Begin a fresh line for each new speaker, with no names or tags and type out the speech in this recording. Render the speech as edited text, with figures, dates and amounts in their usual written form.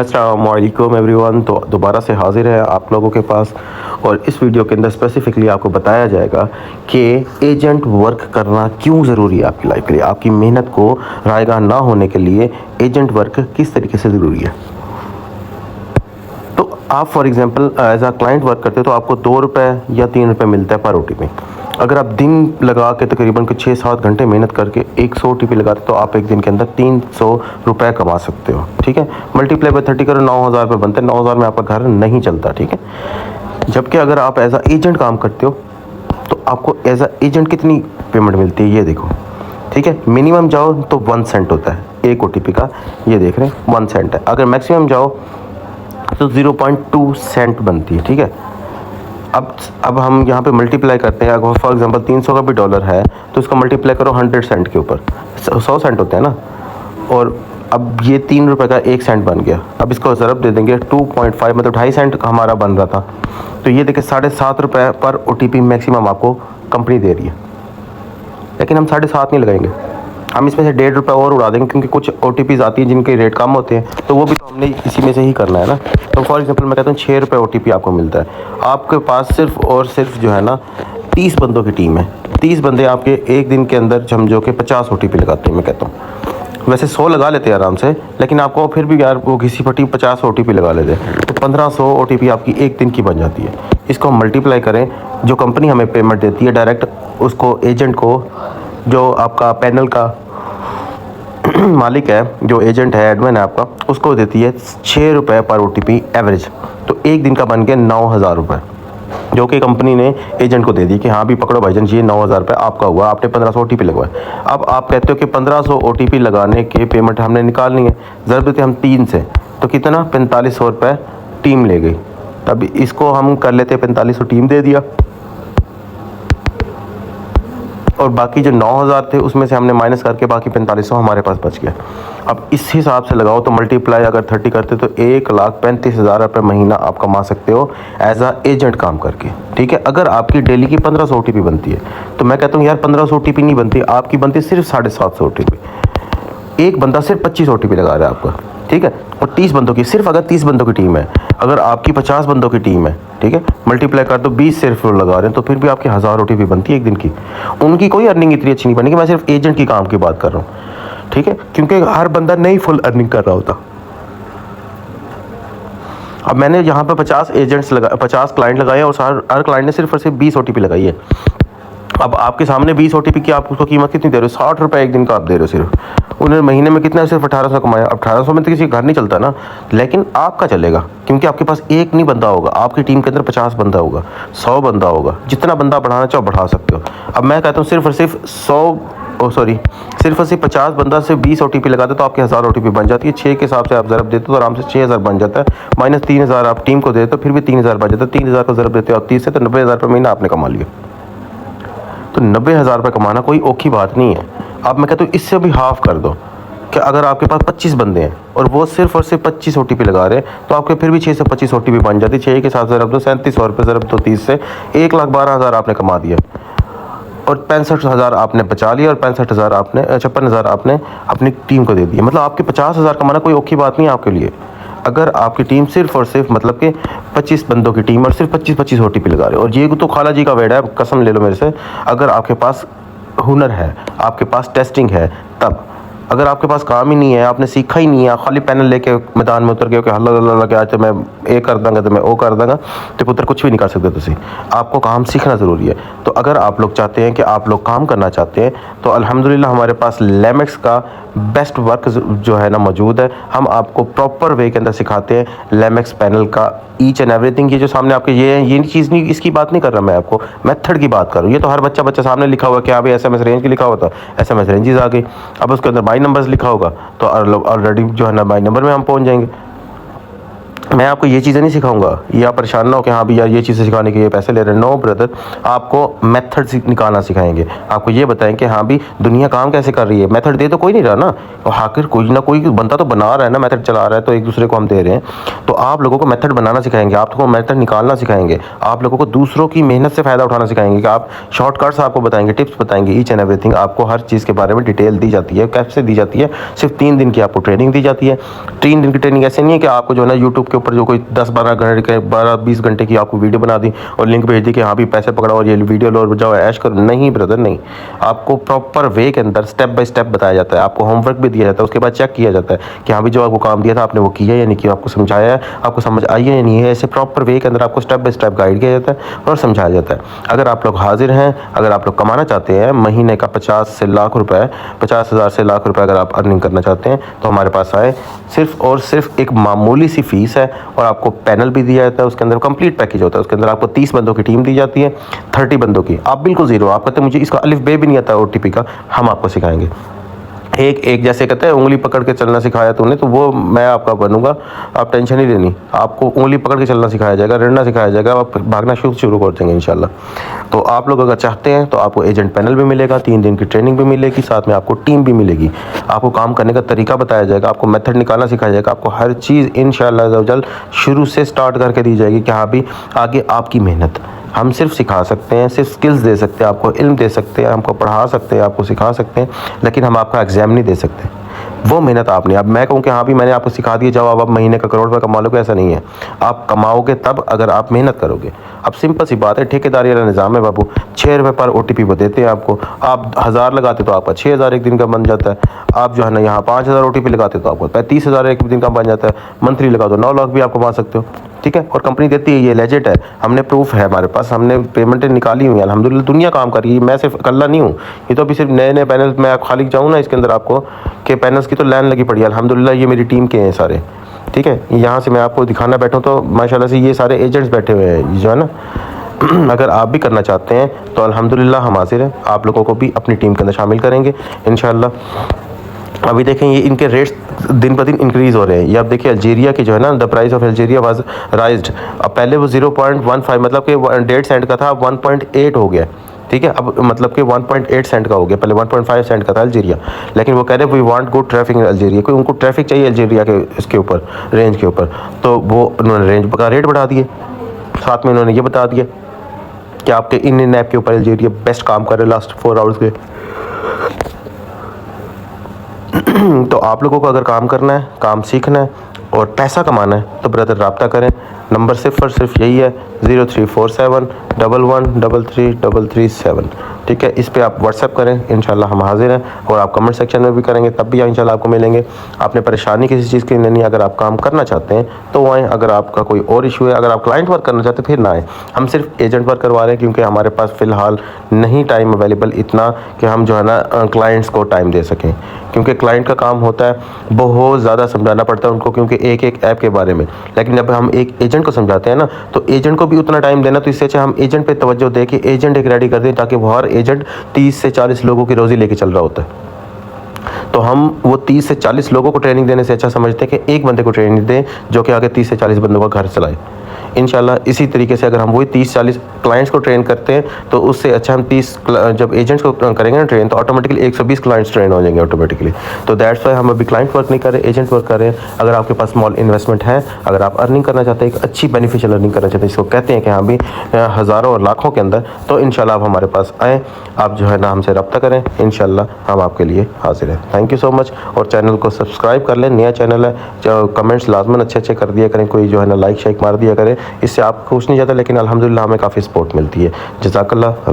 अस्सलाम वालेकुम एवरीवन। तो दोबारा से हाज़िर है आप लोगों के पास, और इस वीडियो के अंदर स्पेसिफिकली आपको बताया जाएगा कि एजेंट वर्क करना क्यों ज़रूरी है आपकी लाइफ के लिए। आपकी मेहनत को रायगा ना होने के लिए एजेंट वर्क किस तरीके से ज़रूरी है। तो आप for example as a client work करते हो तो आपको 2 रुपये या 3 रुपये मिलता है पर OTP। अगर आप दिन लगा के तकरीबन 6-7 घंटे मेहनत करके 100 OTP लगाते तो आप एक दिन के अंदर 300 रुपये कमा सकते हो। ठीक है, मल्टीप्लाई बाय 30 करो, 9,000 रुपये बनते हैं। 9,000 में आपका घर नहीं चलता। ठीक है, जबकि अगर आप एज अ एजेंट काम करते हो तो आपको एज अ एजेंट कितनी पेमेंट मिलती है ये देखो। ठीक है, मिनिमम जाओ तो 1 सेंट होता है एक OTP का, ये देख रहे हैं 1 सेंट है। अगर मैक्सिमम जाओ तो 0.2 सेंट बनती है। ठीक है, अब हम यहाँ पे मल्टीप्लाई करते हैं। अगर फॉर एग्जांपल 300 का भी डॉलर है तो उसका मल्टीप्लाई करो 100 सेंट के ऊपर, 100 सेंट होते हैं ना। और अब ये 3 रुपये का 1 सेंट बन गया। अब इसको ज़रब दे देंगे 2.5, मतलब 2.5 सेंट हमारा बन रहा था। तो ये देखिए 7.5 रुपये पर OTP मैक्सिमम आपको कंपनी दे रही है। लेकिन हम 7.5 नहीं लगाएंगे, हम इसमें से 1.5 रुपये और उड़ा देंगे, क्योंकि कुछ OTPs आती हैं जिनके रेट कम होते हैं, तो वो भी तो हमने इसी में से ही करना है ना। तो फॉर एग्जांपल मैं कहता हूँ 6 रुपये OTP आपको मिलता है। आपके पास सिर्फ और सिर्फ जो है ना 30 बंदों की टीम है। 30 बंदे आपके एक दिन के अंदर समझो कि 50 OTP लगाते हैं। मैं कहता हूँ वैसे 100 लगा लेते हैं आराम से, लेकिन आपको फिर भी यार वो घिसी पट्टी 50 OTP लगा लेते हैं, तो 1500 OTP आपकी एक दिन की बन जाती है। इसको हम मल्टीप्लाई करें, जो कंपनी हमें पेमेंट देती है डायरेक्ट उसको एजेंट को, जो आपका पैनल का मालिक है, जो एजेंट है, एडमिन है आपका, उसको देती है 6 रुपये पर OTP एवरेज। तो एक दिन का बन गया 9,000 रुपये, जो कि कंपनी ने एजेंट को दे दी कि हाँ भी पकड़ो भाईजान, ये 9,000 रुपये आपका हुआ, आपने 1500 OTP लगवाए। अब आप कहते हो कि 1500 OTP लगाने के पेमेंट हमने निकालनी है, ज़रूर देते हम 3 से, तो कितना 4500 रुपये टीम ले गई। तब इसको हम कर लेते 4500 टीम दे दिया, और बाकी जो 9,000 थे उसमें से हमने माइनस करके बाकी 4500 हमारे पास बच गया। अब इस हिसाब से लगाओ तो मल्टीप्लाई अगर 30 करते तो 1,35,000 रुपये महीना आप कमा सकते हो एज आ एजेंट काम करके। ठीक है, अगर आपकी डेली की 1500 OTP बनती है तो मैं कहता हूँ यार 1500 OTP नहीं बनती, आपकी बनती है सिर्फ 750 OTP। एक बंदा सिर्फ 25 OTP लगा रहा है आपका। ठीक है, और 30 बंदों की, सिर्फ अगर 30 बंदों की टीम है, अगर आपकी 50 बंदों की टीम है, ठीक है, मल्टीप्लाई कर दो 20 सिर्फ लगा रहे हैं, तो फिर भी आपकी 1000 OTP बनती है एक दिन की। उनकी कोई अर्निंग इतनी अच्छी नहीं बनेगी, मैं सिर्फ एजेंट की काम की बात कर रहा हूँ। ठीक है, क्योंकि हर बंदा नहीं फुल अर्निंग कर रहा होता। अब मैंने यहाँ पर 50 एजेंट्स लगा 50 क्लाइंट लगाए और हर क्लाइंट ने सिर्फ और सिर्फ 20 OTP लगाई है। अब आपके सामने 20 OTP की आप उसको कीमत कितनी दे रहे हो? 60 रुपये एक दिन का आप दे रहे हो सिर्फ। उन्होंने महीने में कितना सिर्फ 1800 कमाया। अब 1800 में तो किसी का घर नहीं चलता ना, लेकिन आपका चलेगा, क्योंकि आपके पास एक नहीं बंदा होगा, आपकी टीम के अंदर 50 बंदा होगा, 100 बंदा होगा, जितना बंदा बढ़ाना चाहो बढ़ा सकते हो। अब मैं कहता हूँ सिर्फ और सिर्फ सिर्फ और सिर्फ 50 बंदा से 20 OTP लगाते तो आपके 1000 OTP बन जाती है। 6 के हिसाब से आप ज़रब देते हो तो आराम से 6000 बन जाता है, माइनस 3000 आप टीम को देते हो, फिर भी 3000 बन जाता है। 3000 को ज़रब देते हो आप 30 से, तो 90,000 रुपये महीना आपने कमा लिया। तो 90,000 रुपये कमाना कोई औखी बात नहीं है। अब मैं कहता हूँ इससे भी हाफ कर दो, कि अगर आपके पास 25 बंदे हैं और वो सिर्फ और सिर्फ 25 OTP लगा रहे हैं, तो आपके फिर भी 6 से 25 OTP बन जाती है। 6 के हिसाब से ज़रब दो 3700 रुपये, ज़रब दो 30 से 1,12,000 आपने कमा दिया, और 65,000 आपने बचा लिया, और 65,000 आपने 56,000 आपने अपनी टीम को दे दिया। मतलब आपके 50,000 कमाना कोई औखी बात नहीं है आपके लिए। अगर आपकी टीम सिर्फ और सिर्फ मतलब कि 25 बंदों की टीम और सिर्फ 25 OTP लगा रहे हो, और ये तो खाला जी का वेड है, कसम ले लो मेरे से। अगर आपके पास हुनर है, आपके पास टेस्टिंग है, तब अगर आपके पास काम ही नहीं है, आपने सीखा ही नहीं है, खाली पैनल लेके मैदान में उतर गए कि हल्ला हल्ला के आज मैं ये कर दूँगा तो मैं वो कर दूँगा, तो पुत्र कुछ भी नहीं कर सकते तुसी। आपको काम सीखना ज़रूरी है। तो अगर आप लोग चाहते हैं कि आप लोग काम करना चाहते हैं, तो अल्हम्दुलिल्लाह हमारे पास लेमेक्स का बेस्ट वर्क जो है ना मौजूद है। हम आपको प्रॉपर वे के अंदर सिखाते हैं लेमेक्स पैनल का ईच एंड एवरीथिंग। ये जो सामने आपके ये चीज़ नहीं, इसकी बात नहीं कर रहा मैं, आपको मेथड की बात कर रहा हूँ। ये तो हर बच्चा सामने लिखा हुआ कि अभी SMS रेंज की लिखा हुआ था, SMS रेंजेस आ गई। अब उसके अंदर बाई नंबर्स लिखा होगा तो ऑलरेडी जो है ना बाई नंबर में हम पहुँच जाएंगे। मैं आपको ये चीज़ें नहीं सिखाऊंगा, ये आप परेशान ना हो कि हाँ भी यार ये चीज़ें सिखाने के लिए पैसे ले रहे हैं। नो ब्रदर, आपको मेथड निकालना सिखाएंगे। आपको ये बताएं कि हाँ भी दुनिया काम कैसे कर रही है। मेथड दे तो कोई नहीं रहा ना, और आखिर कोई ना कोई बंदा तो बना रहा है ना, मेथड चला रहा है, तो एक दूसरे को हम दे रहे हैं। तो आप लोगों को मेथड बनाना सिखाएंगे, आप लोगों को मेथड निकालना सिखाएंगे, आप लोगों को दूसरों की मेहनत से फ़ायदा उठाना सिखाएंगे कि आप शॉर्टकट्स आपको बताएंगे, टिप्स बताएंगे, ईच एंड एवरीथिंग आपको हर चीज़ के बारे में डिटेल दी जाती है। कैसे दी जाती है? सिर्फ 3 दिन की आपको ट्रेनिंग दी जाती है। 3 दिन की ट्रेनिंग ऐसे नहीं है कि आपको जो है ना यूट्यूब के ऊपर जो कोई 12-20 घंटे की आपको वीडियो बना दी और लिंक भेज दी कि हाँ भी पैसे पकड़ाओ और ये वीडियो लो और जाओ ऐश करो। नहीं ब्रदर, नहीं। आपको प्रॉपर वे के अंदर स्टेप बाय स्टेप बताया जाता है, आपको होमवर्क भी दिया जाता है, उसके बाद चेक किया जाता है कि हाँ भी जो आपको काम दिया था आपने वो किया या नहीं किया, आपको समझाया है, आपको समझ आई है या नहीं है। ऐसे प्रॉपर वे के अंदर आपको स्टेप बाय स्टेप गाइड किया जाता है और समझाया जाता है। अगर आप लोग हाजिर हैं, अगर आप लोग कमाना चाहते हैं महीने का 50 से लाख रुपए, 50,000 से लाख रुपए अगर आप अर्निंग करना चाहते हैं तो हमारे पास आए। सिर्फ और सिर्फ एक मामूली सी फीस है और आपको पैनल भी दिया जाता है, उसके अंदर कंप्लीट पैकेज होता है। उसके अंदर आपको 30 बंदों की टीम दी जाती है, 30 बंदों की। आप बिल्कुल ज़ीरो, आप कहते हैं मुझे इसका अलिफ बे भी नहीं आता ओटीपी का, हम आपको सिखाएंगे। एक एक जैसे कहते हैं उंगली पकड़ के चलना सिखाया तूने, तो वो मैं आपका बनूंगा, आप टेंशन नहीं लेनी। आपको उंगली पकड़ के चलना सिखाया जाएगा, रड़ना सिखाया जाएगा, आप भागना शुरू कर देंगे इंशाल्लाह। तो आप लोग अगर चाहते हैं तो आपको एजेंट पैनल भी मिलेगा, 3 दिन की ट्रेनिंग भी मिलेगी, साथ में आपको टीम भी मिलेगी, आपको काम करने का तरीका बताया जाएगा, आपको मेथड निकालना सिखाया जाएगा, आपको हर चीज़ इंशाल्लाह शुरू से स्टार्ट करके दी जाएगी कि हाँ भी आगे आपकी मेहनत। हम सिर्फ सिखा सकते हैं, सिर्फ स्किल्स दे सकते हैं, आपको इल्म दे सकते हैं, हमको पढ़ा सकते हैं, आपको सिखा सकते हैं, लेकिन हम आपका एग्ज़ाम नहीं दे सकते। वो मेहनत आपने, अब मैं कहूँ कि हाँ भी मैंने आपको सिखा दिया जाओ अब आप महीने का करोड़ रुपये कमा लोगे, ऐसा नहीं है। आप कमाओगे तब अगर आप मेहनत करोगे। अब सिंपल सी बात है, ठेकेदारी वाला निज़ाम है बाबू। 6 रुपये पर OTP वो देते हैं आपको। आप 1000 लगाते तो आपका 6000 एक दिन का बन जाता है। आप जो है ना यहाँ 5000 OTP लगाते तो आपको 35000 एक दिन का बन जाता है। मंथली लगा दो 9 लाख भी आप कमा सकते हो, ठीक है। और कंपनी देती है, ये लेजिट है, हमने प्रूफ है हमारे पास, हमने पेमेंटें निकाली हुई है अल्हम्दुलिल्लाह। दुनिया काम कर रही है, मैं सिर्फ अकेला नहीं हूँ। ये तो अभी सिर्फ नए नए पैनल मैं खाली जाऊँ ना इसके अंदर आपको कि पैनल्स की तो लाइन लगी पड़ी है अल्हम्दुलिल्लाह। ये मेरी टीम के हैं सारे, ठीक है। यहाँ से मैं आपको दिखाना बैठूँ तो माशाल्लाह से ये सारे एजेंट्स बैठे हुए हैं जो है ना। अगर आप भी करना चाहते हैं तो अल्हम्दुलिल्लाह हम हाजिर हैं, आप लोगों को भी अपनी टीम के अंदर शामिल करेंगे इंशाल्लाह। अभी देखें ये इनके रेट्स दिन ब दिन इंक्रीज़ हो रहे हैं। ये आप देखिए अल्जीरिया की जो है ना, the price of Algeria was राइज्ड। अब पहले वो 0.15 मतलब कि 1.5 सेंट का था, अब 1.8 हो गया, ठीक है। अब मतलब कि 1.8 सेंट का हो गया, पहले 1.5 सेंट का था अल्जीरिया। लेकिन वो कह रहे हैं we want good traffic in Algeria, कोई उनको ट्रैफिक चाहिए अल्जीरिया के इसके ऊपर, रेंज के ऊपर, तो वो उन्होंने रेंज का रेट बढ़ा दिए। साथ में उन्होंने ये बता दिया कि आपके इन ऐप के ऊपर अल्जीरिया बेस्ट काम कर रहे हैं लास्ट 4 आवर्स के। तो आप लोगों को अगर काम करना है, काम सीखना है और पैसा कमाना है तो ब्रदर रब्ता करें। नंबर सिर्फ और सिर्फ यही है 0347 11333337, ठीक है। इस पे आप व्हाट्सएप करें, इंशाल्लाह हम हाजिर हैं। और आप कमेंट सेक्शन में भी करेंगे तब भी इंशाल्लाह आपको मिलेंगे। आपने परेशानी किसी चीज़ की नहीं, अगर आप काम करना चाहते हैं तो आएँ। अगर आपका कोई और इशू है, अगर आप क्लाइंट वर्क करना चाहते हैं फिर ना आएँ। हम सिर्फ एजेंट वर्क करवा रहे हैं क्योंकि हमारे पास फ़िलहाल नहीं टाइम अवेलेबल इतना कि हम जो है ना क्लाइंट्स को टाइम दे सकें। क्योंकि क्लाइंट का काम होता है बहुत ज़्यादा समझाना पड़ता है उनको, क्योंकि एक एक ऐप के बारे में। लेकिन जब हम एक एजेंट को समझाते हैं ना तो एजेंट को भी उतना टाइम देना, तो इससे अच्छा हम एजेंट पे तवज्जो दे के एजेंट एक रेडी कर दें, ताकि वो हर एजेंट 30 से 40 लोगों की रोज़ी लेके चल रहा होता है। तो हम वो 30 से 40 लोगों को ट्रेनिंग देने से अच्छा समझते हैं कि एक बंदे को ट्रेनिंग दें जो कि आगे 30 से 40 बंदों का घर चलाए। इंशाल्लाह इसी तरीके से अगर हम वही 30-40 क्लाइंट्स को ट्रेन करते हैं तो उससे अच्छा हम 30 जब एजेंट्स को करेंगे ना ट्रेन, तो ऑटोमेटिकली 120 क्लाइंट्स ट्रेन हो जाएंगे ऑटोमेटिकली। तो दैट्स वाई हम अभी क्लाइंट वर्क नहीं कर रहे, एजेंट वर्क कर रहे हैं। अगर आपके पास स्मॉल इन्वेस्टमेंट है, अगर आप अर्निंग करना चाहते हैं, एक अच्छी बेनिफिशियल अर्निंग करना चाहते हैं, इसको कहते हैं कि हाँ भी हज़ारों और लाखों के अंदर, तो इंशाल्लाह आप हमारे पास आएँ, आप जो है ना हमसे रब्ता करें, इंशाल्लाह हम आपके लिए हाजिर हैं। Thank you so much. और चैनल को सब्सक्राइब कर लें, नया चैनल है, जो कमेंट्स लाजमन अच्छे अच्छे कर दिया करें, कोई जो है ना लाइक शाइक मार दिया करें। इससे आपको कुछ नहीं जाता, लेकिन अल्हम्दुलिल्लाह हमें काफ़ी सपोर्ट मिलती है। जज़ाकल्लाह।